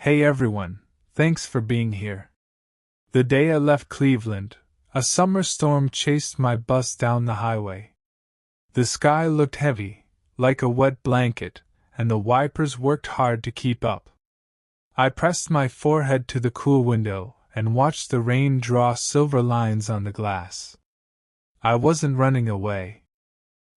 Hey everyone, thanks for being here. The day I left Cleveland, a summer storm chased my bus down the highway. The sky looked heavy, like a wet blanket, and the wipers worked hard to keep up. I pressed my forehead to the cool window and watched the rain draw silver lines on the glass. I wasn't running away.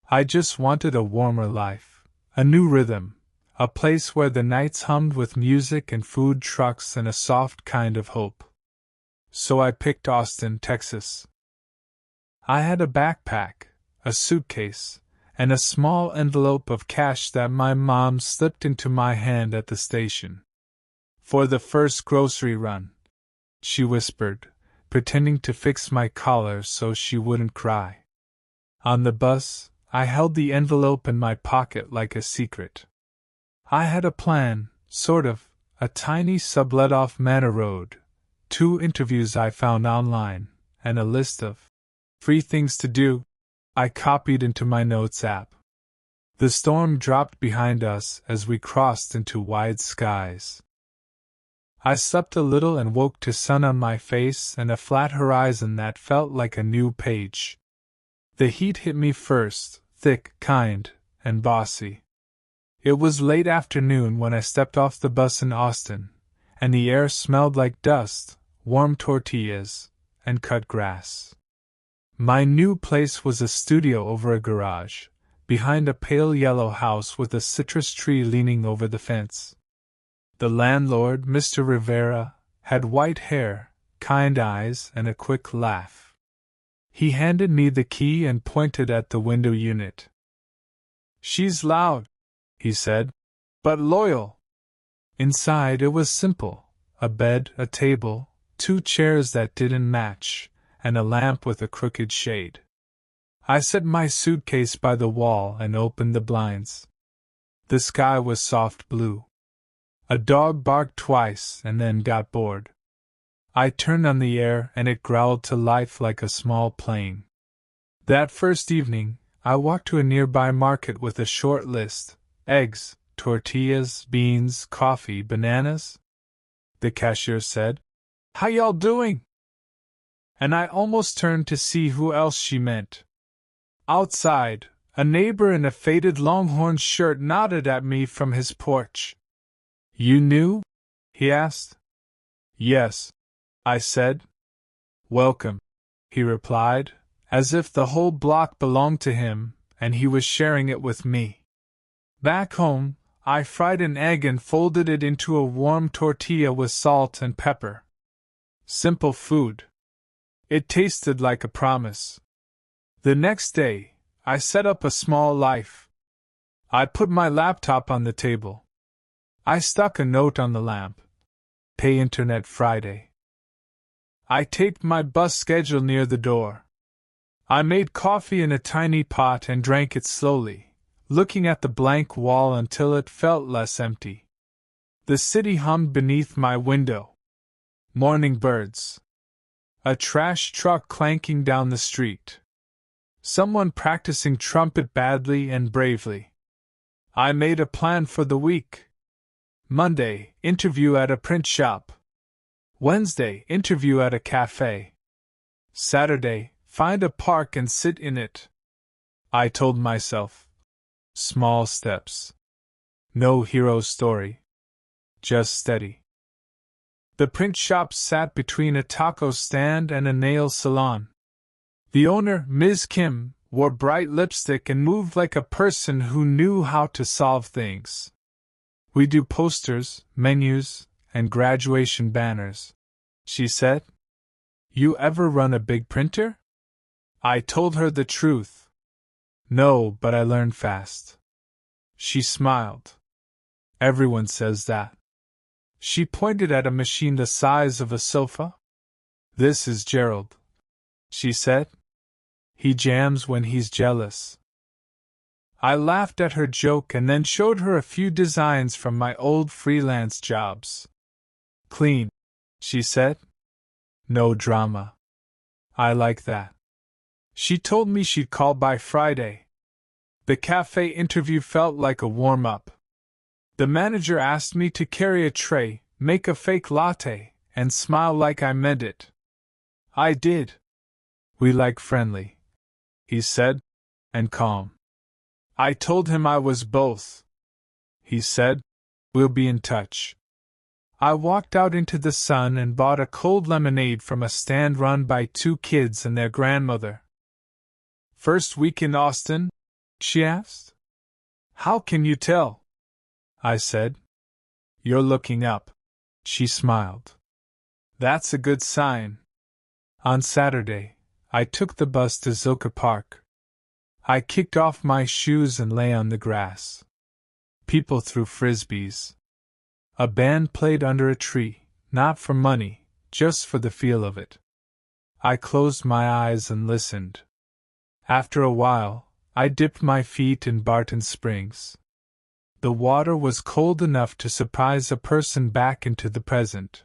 I just wanted a warmer life, a new rhythm, a place where the nights hummed with music and food trucks and a soft kind of hope. So I picked Austin, Texas. I had a backpack, a suitcase, and a small envelope of cash that my mom slipped into my hand at the station. For the first grocery run, she whispered, pretending to fix my collar so she wouldn't cry. On the bus, I held the envelope in my pocket like a secret. I had a plan, sort of, a tiny sublet off Manor Road, 2 interviews I found online, and a list of free things to do I copied into my notes app. The storm dropped behind us as we crossed into wide skies. I slept a little and woke to sun on my face and a flat horizon that felt like a new page. The heat hit me first, thick, kind, and bossy. It was late afternoon when I stepped off the bus in Austin, and the air smelled like dust, warm tortillas, and cut grass. My new place was a studio over a garage, behind a pale yellow house with a citrus tree leaning over the fence. The landlord, Mr. Rivera, had white hair, kind eyes, and a quick laugh. He handed me the key and pointed at the window unit. "She's loud," he said, "but loyal." Inside it was simple: a bed, a table, 2 chairs that didn't match, and a lamp with a crooked shade. I set my suitcase by the wall and opened the blinds. The sky was soft blue. A dog barked twice and then got bored. I turned on the air and it growled to life like a small plane. That first evening, I walked to a nearby market with a short list: eggs, tortillas, beans, coffee, bananas. The cashier said, "How y'all doing?" And I almost turned to see who else she meant. Outside, a neighbor in a faded Longhorn shirt nodded at me from his porch. "You knew?" he asked. "Yes," I said. "Welcome," he replied, as if the whole block belonged to him, and he was sharing it with me. Back home, I fried an egg and folded it into a warm tortilla with salt and pepper. Simple food. It tasted like a promise. The next day, I set up a small life. I put my laptop on the table. I stuck a note on the lamp: "Pay Internet Friday." I taped my bus schedule near the door. I made coffee in a tiny pot and drank it slowly, looking at the blank wall until it felt less empty. The city hummed beneath my window. Morning birds. A trash truck clanking down the street. Someone practicing trumpet badly and bravely. I made a plan for the week. Monday, interview at a print shop. Wednesday, interview at a cafe. Saturday, find a park and sit in it. I told myself. Small steps. No hero story. Just steady. The print shop sat between a taco stand and a nail salon. The owner, Ms. Kim, wore bright lipstick and moved like a person who knew how to solve things. "We do posters, menus, and graduation banners," she said. "You ever run a big printer?" I told her the truth. "No, but I learned fast." She smiled. "Everyone says that." She pointed at a machine the size of a sofa. "This is Gerald," she said. "He jams when he's jealous." I laughed at her joke and then showed her a few designs from my old freelance jobs. "Clean," she said. "No drama." I like that. She told me she'd call by Friday. The cafe interview felt like a warm-up. The manager asked me to carry a tray, make a fake latte, and smile like I meant it. I did. We like friendly, he said, and calm. I told him I was both. He said, we'll be in touch. I walked out into the sun and bought a cold lemonade from a stand run by two kids and their grandmother. First week in Austin? She asked. How can you tell? I said. You're looking up. She smiled. That's a good sign. On Saturday, I took the bus to Zilker Park. I kicked off my shoes and lay on the grass. People threw frisbees. A band played under a tree, not for money, just for the feel of it. I closed my eyes and listened. After a while, I dipped my feet in Barton Springs. The water was cold enough to surprise a person back into the present.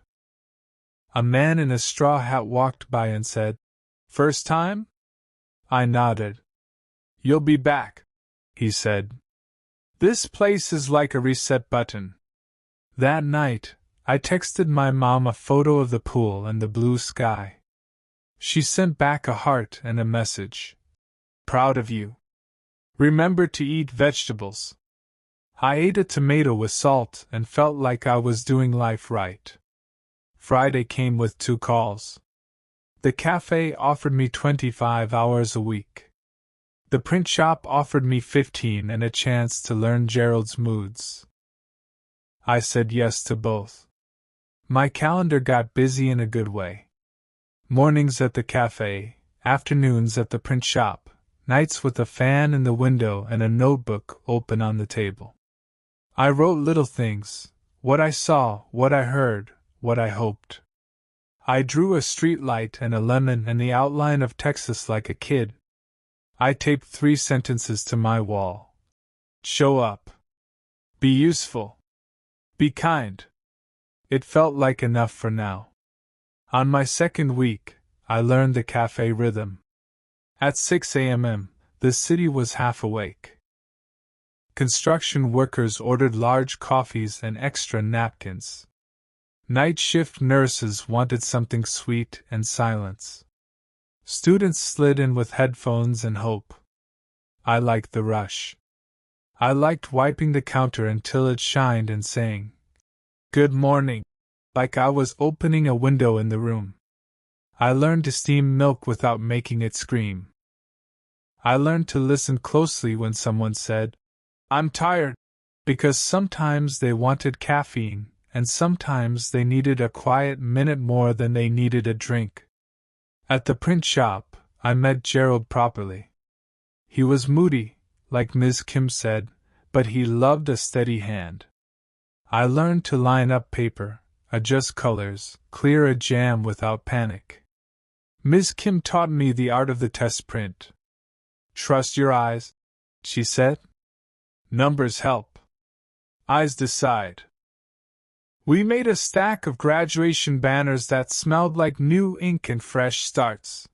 A man in a straw hat walked by and said, "First time?" I nodded. "You'll be back," he said. "This place is like a reset button." That night, I texted my mom a photo of the pool and the blue sky. She sent back a heart and a message. "Proud of you. Remember to eat vegetables." I ate a tomato with salt and felt like I was doing life right. Friday came with 2 calls. The cafe offered me 25 hours a week. The print shop offered me 15 and a chance to learn Gerald's moods. I said yes to both. My calendar got busy in a good way. Mornings at the cafe, afternoons at the print shop, nights with a fan in the window and a notebook open on the table. I wrote little things, what I saw, what I heard, what I hoped. I drew a street light and a lemon and the outline of Texas like a kid. I taped 3 sentences to my wall. Show up. Be useful. Be kind. It felt like enough for now. On my second week, I learned the cafe rhythm. At 6 a.m., the city was half awake. Construction workers ordered large coffees and extra napkins. Night shift nurses wanted something sweet and silence. Students slid in with headphones and hope. I liked the rush. I liked wiping the counter until it shined and saying, "Good morning," like I was opening a window in the room. I learned to steam milk without making it scream. I learned to listen closely when someone said, "I'm tired," because sometimes they wanted caffeine, and sometimes they needed a quiet minute more than they needed a drink. At the print shop, I met Gerald properly. He was moody, like Ms. Kim said, but he loved a steady hand. I learned to line up paper, adjust colors, clear a jam without panic. Ms. Kim taught me the art of the test print. "Trust your eyes," she said. "Numbers help. Eyes decide." We made a stack of graduation banners that smelled like new ink and fresh starts.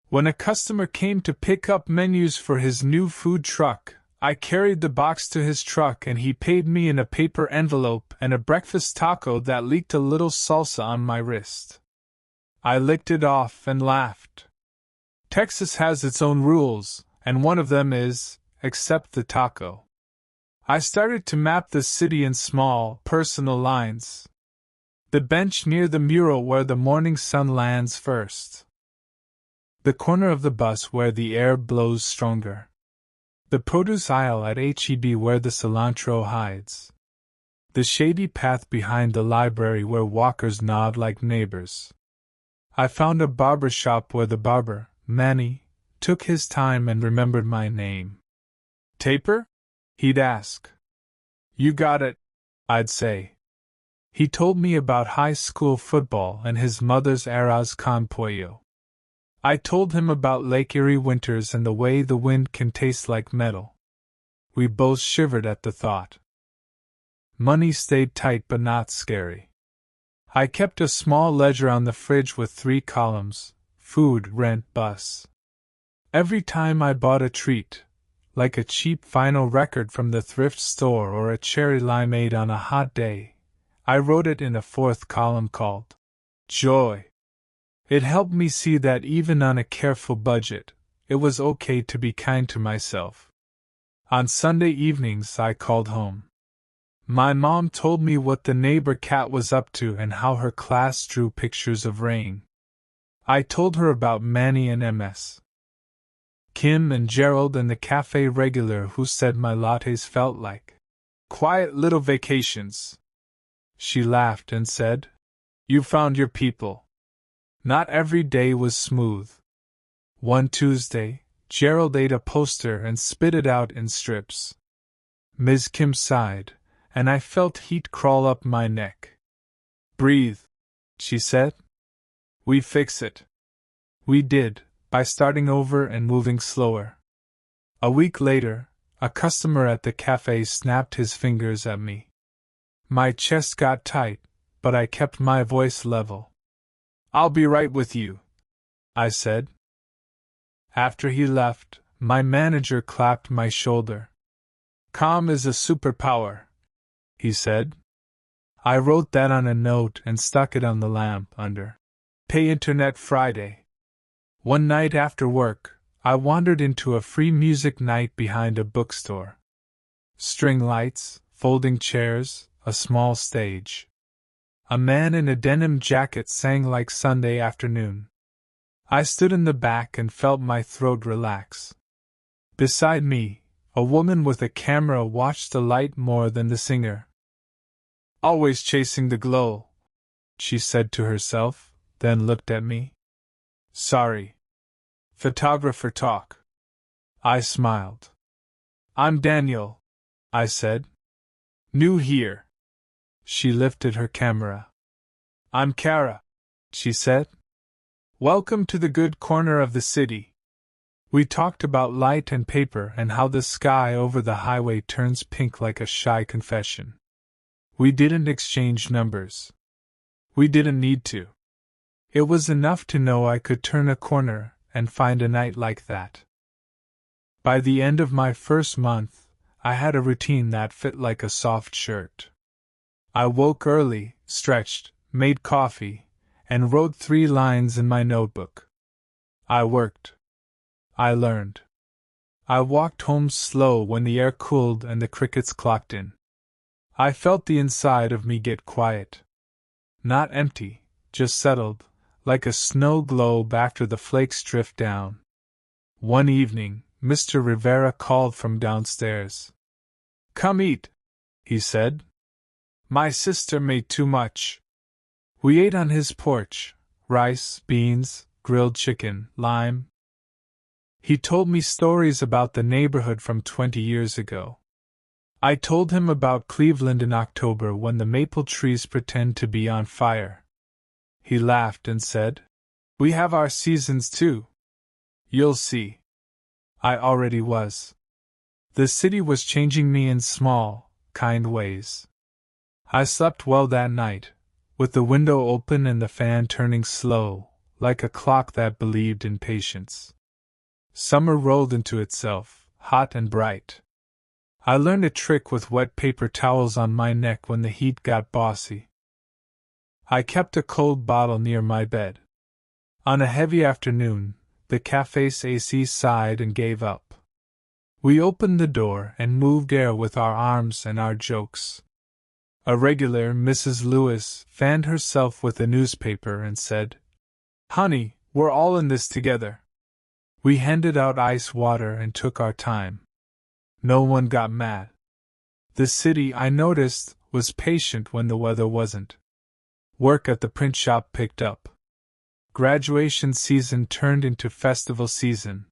When a customer came to pick up menus for his new food truck, I carried the box to his truck and he paid me in a paper envelope and a breakfast taco that leaked a little salsa on my wrist. I licked it off and laughed. Texas has its own rules, and one of them is, accept the taco. I started to map the city in small, personal lines. The bench near the mural where the morning sun lands first. The corner of the bus where the air blows stronger. The produce aisle at H-E-B where the cilantro hides. The shady path behind the library where walkers nod like neighbors. I found a barber shop where the barber, Manny, took his time and remembered my name. "Taper?" he'd ask. "You got it," I'd say. He told me about high school football and his mother's arroz con pollo. I told him about Lake Erie winters and the way the wind can taste like metal. We both shivered at the thought. Money stayed tight but not scary. I kept a small ledger on the fridge with 3 columns: food, rent, bus. Every time I bought a treat, like a cheap vinyl record from the thrift store or a cherry limeade on a hot day, I wrote it in a fourth column called Joy. It helped me see that even on a careful budget, it was okay to be kind to myself. On Sunday evenings, I called home. My mom told me what the neighbor cat was up to and how her class drew pictures of rain. I told her about Manny and MS. Kim and Gerald and the cafe regular who said my lattes felt like quiet little vacations. She laughed and said, "You found your people." Not every day was smooth. One Tuesday, Gerald ate a poster and spit it out in strips. Ms. Kim sighed, and I felt heat crawl up my neck. "Breathe," she said. "We fix it." We did, by starting over and moving slower. A week later, a customer at the cafe snapped his fingers at me. My chest got tight, but I kept my voice level. "I'll be right with you," I said. After he left, my manager clapped my shoulder. "Calm is a superpower," he said. I wrote that on a note and stuck it on the lamp under Pay Internet Friday. One night after work, I wandered into a free music night behind a bookstore. String lights, folding chairs, a small stage. A man in a denim jacket sang like Sunday afternoon. I stood in the back and felt my throat relax. Beside me, a woman with a camera watched the light more than the singer. "Always chasing the glow," she said to herself, then looked at me. "Sorry. Photographer talk." I smiled. "I'm Daniel," I said. "New here." She lifted her camera. "I'm Kara," she said. "Welcome to the good corner of the city." We talked about light and paper and how the sky over the highway turns pink like a shy confession. We didn't exchange numbers. We didn't need to. It was enough to know I could turn a corner and find a night like that. By the end of my first month, I had a routine that fit like a soft shirt. I woke early, stretched, made coffee, and wrote 3 lines in my notebook. I worked. I learned. I walked home slow when the air cooled and the crickets clocked in. I felt the inside of me get quiet. Not empty, just settled, like a snow globe after the flakes drift down. One evening, Mr. Rivera called from downstairs. "Come eat," he said. "My sister made too much." We ate on his porch, rice, beans, grilled chicken, lime. He told me stories about the neighborhood from 20 years ago. I told him about Cleveland in October when the maple trees pretend to be on fire. He laughed and said, "We have our seasons too. You'll see." I already was. The city was changing me in small, kind ways. I slept well that night, with the window open and the fan turning slow, like a clock that believed in patience. Summer rolled into itself, hot and bright. I learned a trick with wet paper towels on my neck when the heat got bossy. I kept a cold bottle near my bed. On a heavy afternoon, the cafe's AC sighed and gave up. We opened the door and moved air with our arms and our jokes. A regular, Mrs. Lewis, fanned herself with a newspaper and said, "Honey, we're all in this together." We handed out ice water and took our time. No one got mad. The city, I noticed, was patient when the weather wasn't. Work at the print shop picked up. Graduation season turned into festival season.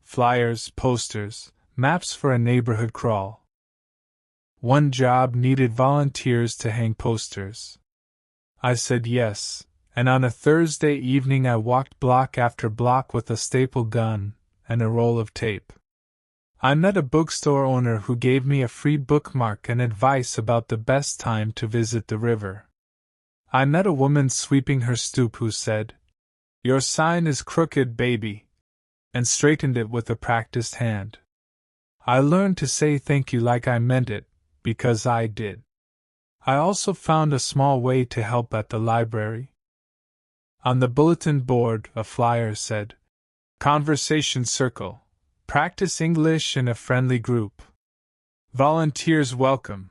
Flyers, posters, maps for a neighborhood crawl. One job needed volunteers to hang posters. I said yes, and on a Thursday evening I walked block after block with a staple gun and a roll of tape. I met a bookstore owner who gave me a free bookmark and advice about the best time to visit the river. I met a woman sweeping her stoop who said, "Your sign is crooked, baby," and straightened it with a practiced hand. I learned to say thank you like I meant it, because I did. I also found a small way to help at the library. On the bulletin board, a flyer said, "Conversation Circle. Practice English in a friendly group. Volunteers welcome."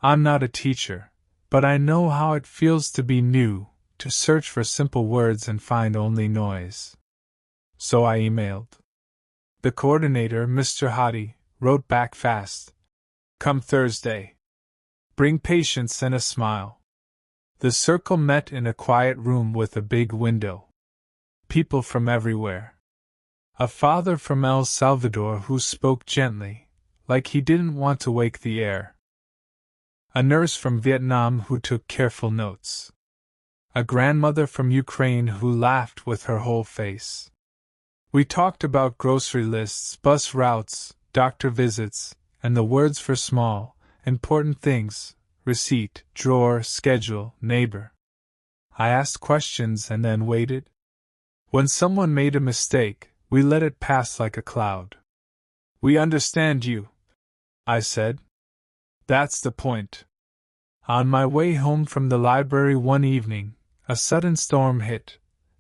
I'm not a teacher, but I know how it feels to be new, to search for simple words and find only noise. So I emailed. The coordinator, Mr. Hadi, wrote back fast. "Come Thursday. Bring patience and a smile." The circle met in a quiet room with a big window. People from everywhere. A father from El Salvador who spoke gently, like he didn't want to wake the air. A nurse from Vietnam who took careful notes. A grandmother from Ukraine who laughed with her whole face. We talked about grocery lists, bus routes, doctor visits, and the words for small, important things: receipt, drawer, schedule, neighbor. I asked questions and then waited. When someone made a mistake, we let it pass like a cloud. "We understand you," I said. "That's the point." On my way home from the library one evening, a sudden storm hit,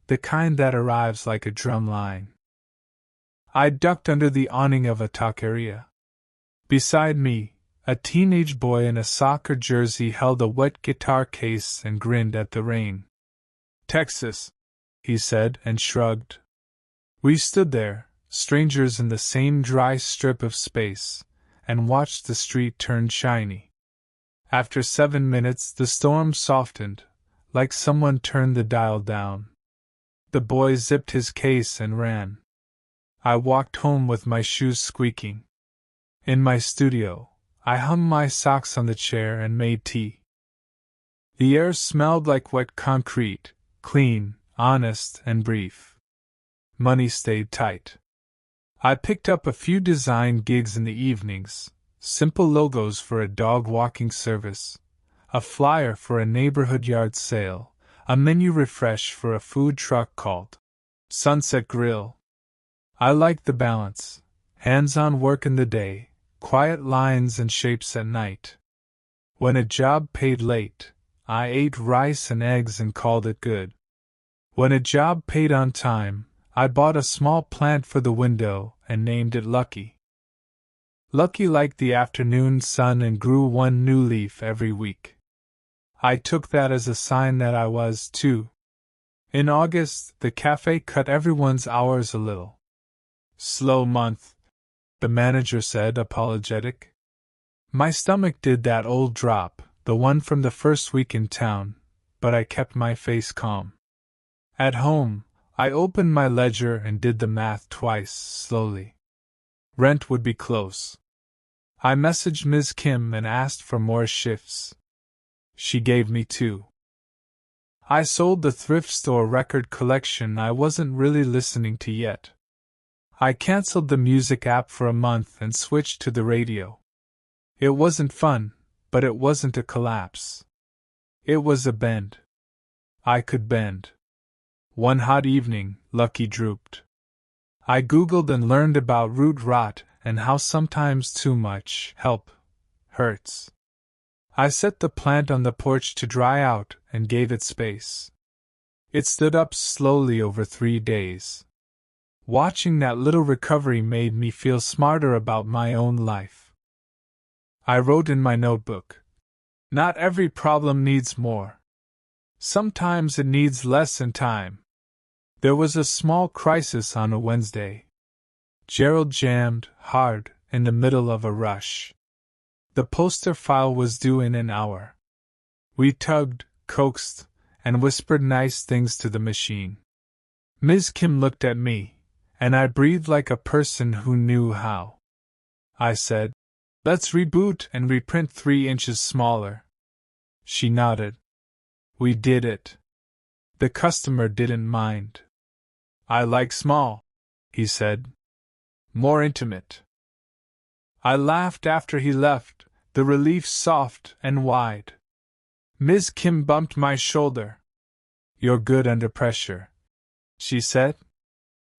the kind that arrives like a drum line. I ducked under the awning of a taqueria. Beside me, a teenage boy in a soccer jersey held a wet guitar case and grinned at the rain. "Texas," he said and shrugged. We stood there, strangers in the same dry strip of space, and watched the street turn shiny. After 7 minutes, the storm softened, like someone turned the dial down. The boy zipped his case and ran. I walked home with my shoes squeaking. In my studio, I hung my socks on the chair and made tea. The air smelled like wet concrete, clean, honest, and brief. Money stayed tight. I picked up a few design gigs in the evenings, simple logos for a dog walking service, a flyer for a neighborhood yard sale, a menu refresh for a food truck called Sunset Grill. I liked the balance: hands-on work in the day, quiet lines and shapes at night. When a job paid late, I ate rice and eggs and called it good. When a job paid on time, I bought a small plant for the window and named it Lucky. Lucky liked the afternoon sun and grew one new leaf every week. I took that as a sign that I was, too. In August, the cafe cut everyone's hours a little. "Slow month," the manager said, apologetic. My stomach did that old drop, the one from the first week in town, but I kept my face calm. At home, I opened my ledger and did the math twice, slowly. Rent would be close. I messaged Ms. Kim and asked for more shifts. She gave me 2. I sold the thrift store record collection I wasn't really listening to yet. I canceled the music app for a month and switched to the radio. It wasn't fun, but it wasn't a collapse. It was a bend. I could bend. One hot evening, Lucky drooped. I Googled and learned about root rot and how sometimes too much help hurts. I set the plant on the porch to dry out and gave it space. It stood up slowly over 3 days. Watching that little recovery made me feel smarter about my own life. I wrote in my notebook, "Not every problem needs more. Sometimes it needs less in time." There was a small crisis on a Wednesday. Gerald jammed, hard, in the middle of a rush. The poster file was due in an hour. We tugged, coaxed, and whispered nice things to the machine. Ms. Kim looked at me, and I breathed like a person who knew how. I said, "Let's reboot and reprint 3 inches smaller." She nodded. We did it. The customer didn't mind. "I like small," he said. "More intimate." I laughed after he left, the relief soft and wide. Ms. Kim bumped my shoulder. "You're good under pressure," she said.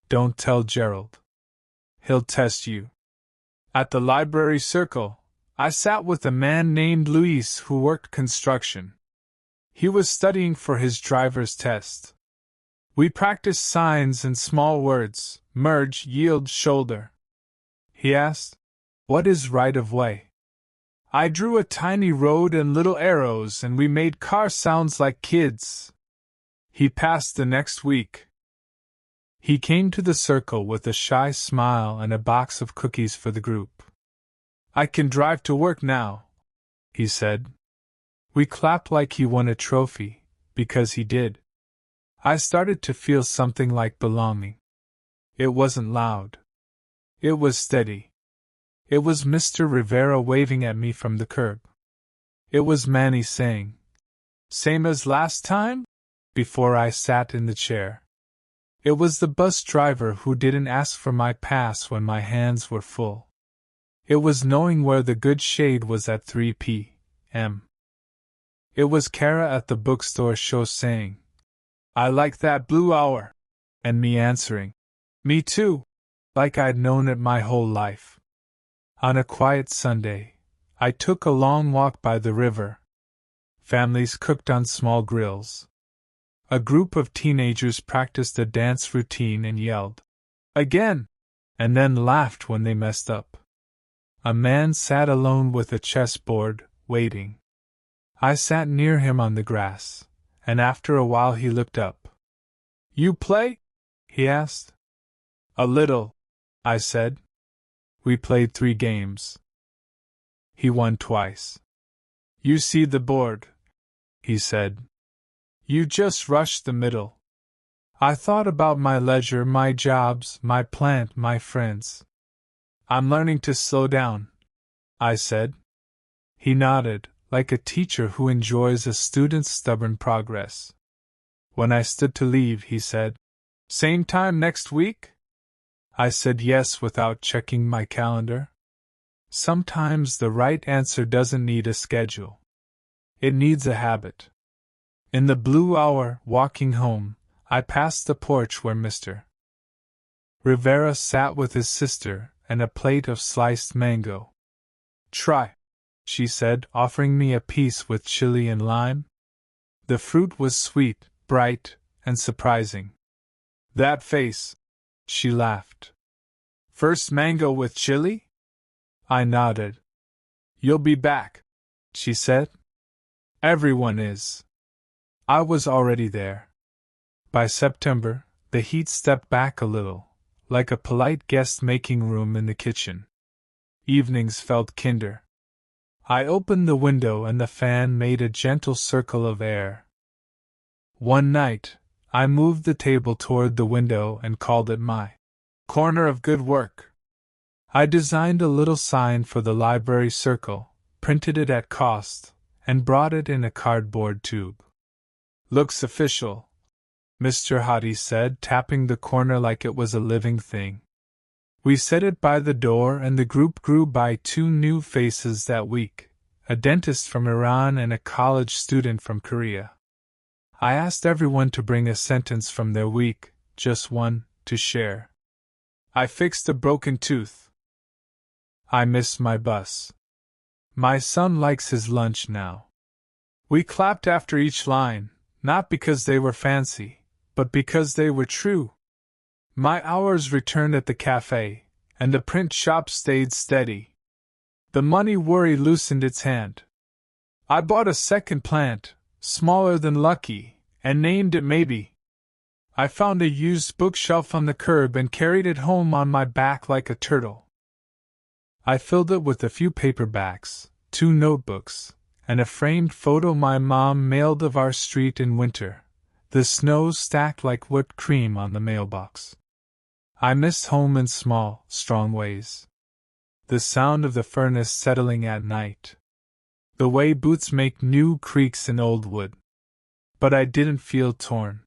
"Don't tell Gerald. He'll test you." At the library circle, I sat with a man named Luis who worked construction. He was studying for his driver's test. We practiced signs and small words: merge, yield, shoulder. He asked, "What is right of way?" I drew a tiny road and little arrows, and we made car sounds like kids. He passed the next week. He came to the circle with a shy smile and a box of cookies for the group. "I can drive to work now," he said. We clapped like he won a trophy, because he did. I started to feel something like belonging. It wasn't loud. It was steady. It was Mr. Rivera waving at me from the curb. It was Manny saying, "Same as last time?" before I sat in the chair. It was the bus driver who didn't ask for my pass when my hands were full. It was knowing where the good shade was at 3 p.m. It was Kara at the bookstore show saying, "I like that blue hour," and me answering, "Me too," like I'd known it my whole life. On a quiet Sunday, I took a long walk by the river. Families cooked on small grills. A group of teenagers practiced a dance routine and yelled, "Again!" and then laughed when they messed up. A man sat alone with a chessboard, waiting. I sat near him on the grass, and after a while he looked up. "You play?" he asked. "A little," I said. We played 3 games. He won twice. "You see the board," he said. "You just rushed the middle." I thought about my leisure, my jobs, my plant, my friends. "I'm learning to slow down," I said. He nodded, like a teacher who enjoys a student's stubborn progress. When I stood to leave, he said, "Same time next week?" I said yes without checking my calendar. Sometimes the right answer doesn't need a schedule. It needs a habit. In the blue hour, walking home, I passed the porch where Mr. Rivera sat with his sister and a plate of sliced mango. "Try," she said, offering me a piece with chili and lime. The fruit was sweet, bright, and surprising. "That face," she laughed. "First mango with chili?" I nodded. "You'll be back," she said. "Everyone is." I was already there. By September, the heat stepped back a little, like a polite guest making room in the kitchen. Evenings felt kinder. I opened the window and the fan made a gentle circle of air. One night, I moved the table toward the window and called it my corner of good work. I designed a little sign for the library circle, printed it at cost, and brought it in a cardboard tube. "Looks official," Mr. Hottie said, tapping the corner like it was a living thing. We set it by the door, and the group grew by 2 new faces that week, a dentist from Iran and a college student from Korea. I asked everyone to bring a sentence from their week, just one, to share. "I fixed a broken tooth." "I missed my bus." "My son likes his lunch now." We clapped after each line, not because they were fancy, but because they were true. My hours returned at the cafe, and the print shop stayed steady. The money worry loosened its hand. I bought a second plant, smaller than Lucky, and named it Maybe. I found a used bookshelf on the curb and carried it home on my back like a turtle. I filled it with a few paperbacks, 2 notebooks, and a framed photo my mom mailed of our street in winter, the snow stacked like whipped cream on the mailbox. I missed home in small, strong ways. The sound of the furnace settling at night. The way boots make new creaks in old wood. But I didn't feel torn.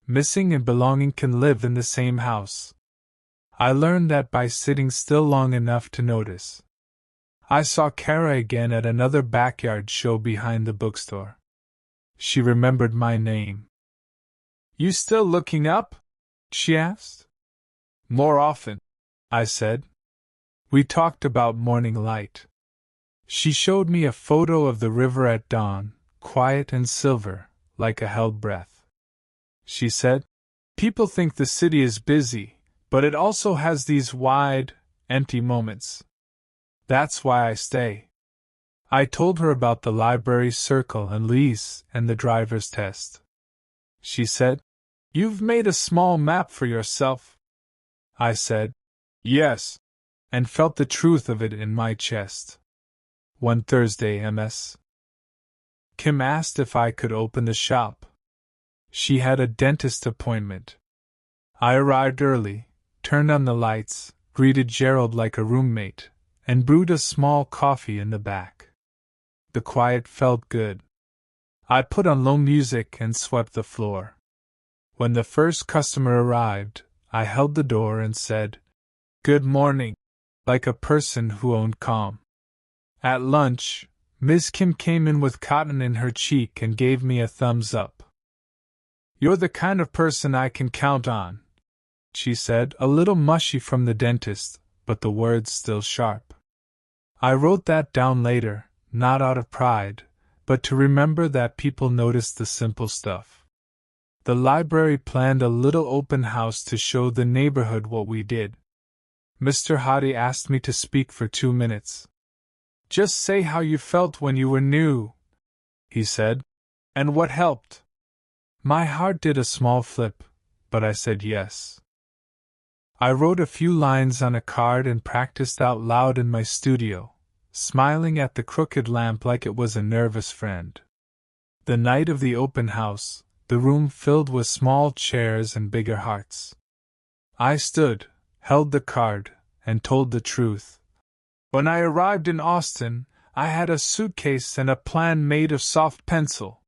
Missing and belonging can live in the same house. I learned that by sitting still long enough to notice. I saw Kara again at another backyard show behind the bookstore. She remembered my name. "You still looking up?" she asked. "More often," I said. We talked about morning light. She showed me a photo of the river at dawn, quiet and silver, like a held breath. She said, "People think the city is busy, but it also has these wide, empty moments. That's why I stay." I told her about the library circle and lease and the driver's test. She said, "You've made a small map for yourself." I said, "Yes," and felt the truth of it in my chest. One Thursday, Ms. Kim asked if I could open the shop. She had a dentist appointment. I arrived early, turned on the lights, greeted Gerald like a roommate, and brewed a small coffee in the back. The quiet felt good. I put on low music and swept the floor. When the first customer arrived, I held the door and said, "Good morning," like a person who owned calm. At lunch, Ms. Kim came in with cotton in her cheek and gave me a thumbs up. "You're the kind of person I can count on," she said, a little mushy from the dentist, but the words still sharp. I wrote that down later, not out of pride, but to remember that people noticed the simple stuff. The library planned a little open house to show the neighborhood what we did. Mr. Hadi asked me to speak for 2 minutes. "Just say how you felt when you were new," he said, "and what helped." My heart did a small flip, but I said yes. I wrote a few lines on a card and practiced out loud in my studio, smiling at the crooked lamp like it was a nervous friend. The night of the open house, the room filled with small chairs and bigger hearts. I stood, held the card, and told the truth. When I arrived in Austin, I had a suitcase and a plan made of soft pencil.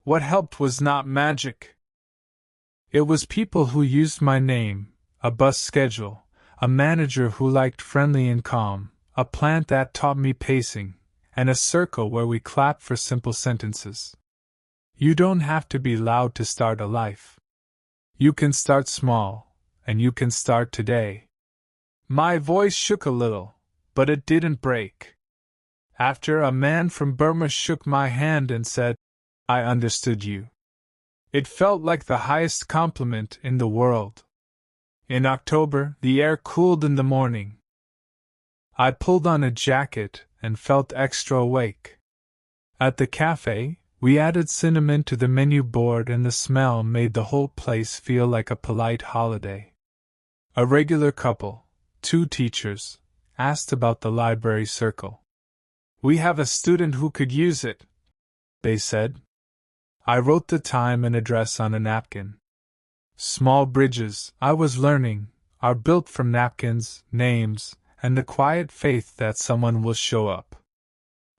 What helped was not magic. It was people who used my name, a bus schedule, a manager who liked friendly and calm, a plant that taught me pacing, and a circle where we clapped for simple sentences. You don't have to be loud to start a life. You can start small, and you can start today. My voice shook a little, but it didn't break. After a man from Burma shook my hand and said, "I understood you." It felt like the highest compliment in the world. In October, the air cooled in the morning. I pulled on a jacket and felt extra awake. At the cafe, we added cinnamon to the menu board and the smell made the whole place feel like a polite holiday. A regular couple, 2 teachers, asked about the library circle. "We have a student who could use it," they said. I wrote the time and address on a napkin. Small bridges, I was learning, are built from napkins, names, and the quiet faith that someone will show up.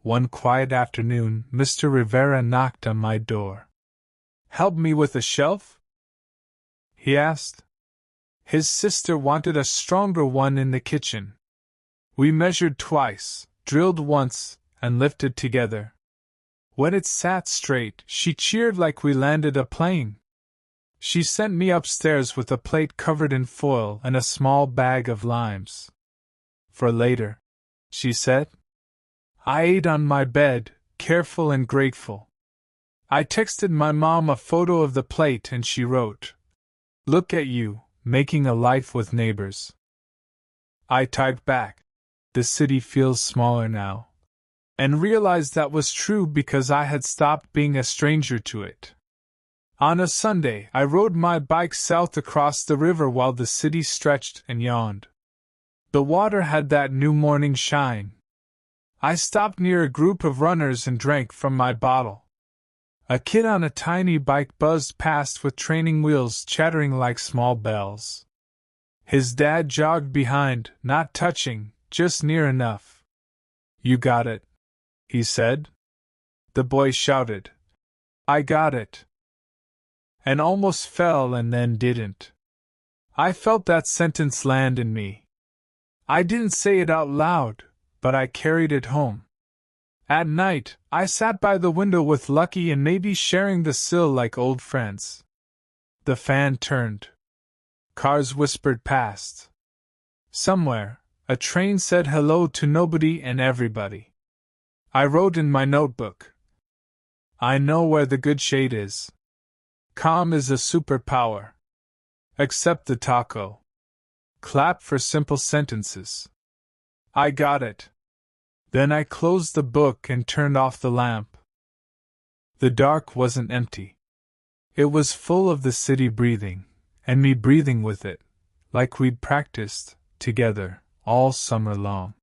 One quiet afternoon, Mr. Rivera knocked on my door. "Help me with a shelf?" he asked. His sister wanted a stronger one in the kitchen. We measured twice, drilled once, and lifted together. When it sat straight, she cheered like we landed a plane. She sent me upstairs with a plate covered in foil and a small bag of limes. "For later," she said. I ate on my bed, careful and grateful. I texted my mom a photo of the plate and she wrote, "Look at you, making a life with neighbors." I typed back, "The city feels smaller now," and realized that was true because I had stopped being a stranger to it. On a Sunday, I rode my bike south across the river while the city stretched and yawned. The water had that new morning shine. I stopped near a group of runners and drank from my bottle. A kid on a tiny bike buzzed past with training wheels chattering like small bells. His dad jogged behind, not touching, just near enough. "You got it," he said. The boy shouted, "I got it," and almost fell and then didn't. I felt that sentence land in me. I didn't say it out loud, but I carried it home. At night, I sat by the window with Lucky and maybe sharing the sill like old friends. The fan turned. Cars whispered past. Somewhere, a train said hello to nobody and everybody. I wrote in my notebook. I know where the good shade is. Calm is a superpower. Accept the taco. Clap for simple sentences. I got it. Then I closed the book and turned off the lamp. The dark wasn't empty. It was full of the city breathing, and me breathing with it, like we'd practiced, together, all summer long.